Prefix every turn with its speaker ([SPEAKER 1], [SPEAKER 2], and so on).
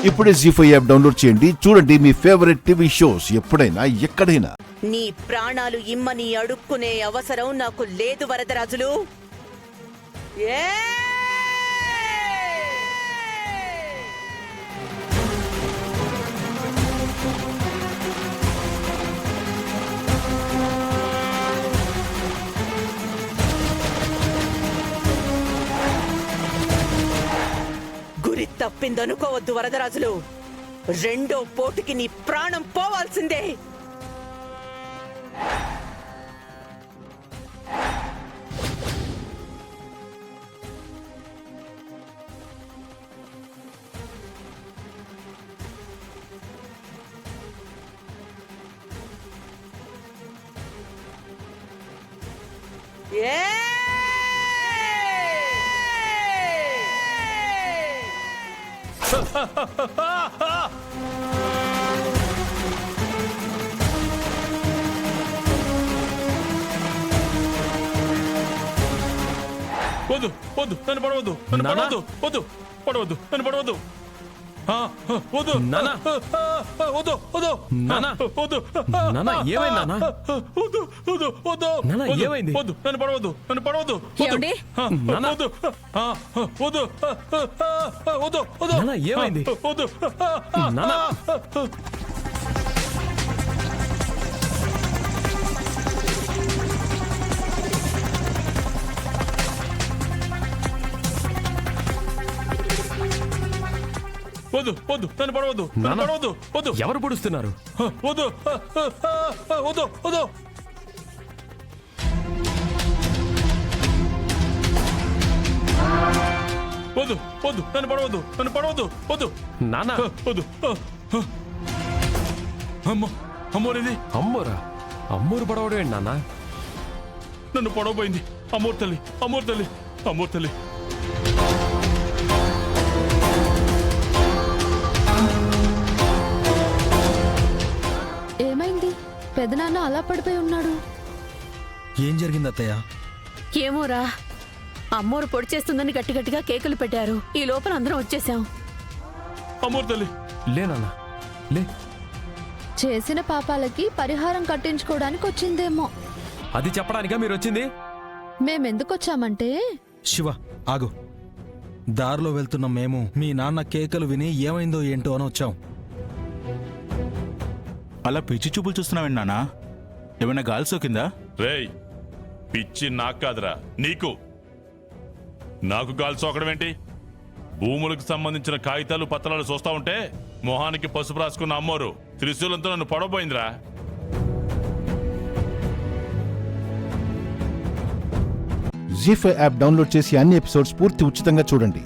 [SPEAKER 1] ఇప్పుడే జీ5 app download చేయండి. చూడండి మీ ఫేవరెట్ టీవీ షోస్ ఎప్పుడైనా ఎక్కడైనా.
[SPEAKER 2] నీ ప్రాణాలు ఇమ్మని అడుక్కునే అవసరం నాకు లేదు వరదరాజులు. గురి తప్పిందనుకోవద్దు వరదరాజులు. రెండో పోటుకి నీ ప్రాణం పోవాల్సిందే.
[SPEAKER 3] వద్దు వద్దు నన్ను పడవద్దు, నన్ను పడవద్దు, వద్దు పడవద్దు, నన్ను పడవద్దు, వద్దు
[SPEAKER 4] నానా,
[SPEAKER 3] వద్దు వద్దు
[SPEAKER 4] నానా,
[SPEAKER 3] వద్దు
[SPEAKER 4] నానా, ఏమైంది నానా?
[SPEAKER 3] వద్దు వద్దు వద్దు
[SPEAKER 4] నానా, ఏమైంది?
[SPEAKER 3] వద్దు నన్ను పడవద్దు, నన్ను పడవద్దు,
[SPEAKER 2] ఏమండి?
[SPEAKER 3] నానా వద్దు వద్దు వద్దు వద్దు
[SPEAKER 4] నానా, ఏమైంది?
[SPEAKER 3] వద్దు
[SPEAKER 4] నానా,
[SPEAKER 3] వద్దు వద్దు నన్ను పడవద్దు, నన్ను పడవద్దు, వద్దు.
[SPEAKER 4] ఎవరు పొడుస్తున్నారు?
[SPEAKER 3] వద్దు వద్దు వద్దు వద్దు వద్దు నన్ను పడవద్దు, నన్ను పడవద్దు, వద్దు
[SPEAKER 4] నానా,
[SPEAKER 3] వద్దు. అమ్మో అమ్మోరేది?
[SPEAKER 4] అమ్మోరా? అమ్మూరు పడవడం ఏంటి నానా?
[SPEAKER 3] నన్ను పడవపోయింది. అమ్మోరు తల్లి, అమ్మోరు తల్లి, అమ్మోరు తల్లి.
[SPEAKER 5] ఏమైంది? పెదనాన్న అలా పడిపోయి ఉన్నాడు.
[SPEAKER 6] ఏం జరిగింది అత్తయ్య?
[SPEAKER 5] ఏమోరా, అమ్మోరు పొడి చేస్తుందని గట్టిగట్టిగా కేకులు పెట్టారు. ఈ లోపల అందరం వచ్చేసాం.
[SPEAKER 3] అమ్మోరు తల్లి.
[SPEAKER 4] లే నాన్న, లే.
[SPEAKER 5] చేసిన పాపాలకి పరిహారం కట్టించుకోవడానికి వచ్చిందేమో.
[SPEAKER 4] అది చెప్పడానికా మీరు వచ్చింది?
[SPEAKER 5] మేమెందుకొచ్చామంటే,
[SPEAKER 6] శివ ఆగు. దారిలో వెళ్తున్న మేము మీ నాన్న కేకలు విని ఏమైందో ఏంటో అని వచ్చాం.
[SPEAKER 7] అలా పిచ్చి చూపులు చూస్తున్నావేంటి నాన్నా? ఏమైనా గాలి సోకిందా?
[SPEAKER 3] రేయ్, పిచ్చి నాకు కాదురా, నీకు. నాకు గాలి సోకడం ఏంటి? భూములకు సంబంధించిన కాగితాలు పత్రాలు చూస్తా ఉంటే మొహానికి పసుపు రాసుకున్న అమ్మోరు త్రిశూలంతో నన్ను పడవపోయిందిరా.
[SPEAKER 1] జీ5 యాప్ డౌన్లోడ్ చేసి అన్ని ఎపిసోడ్స్ పూర్తి ఉచితంగా చూడండి.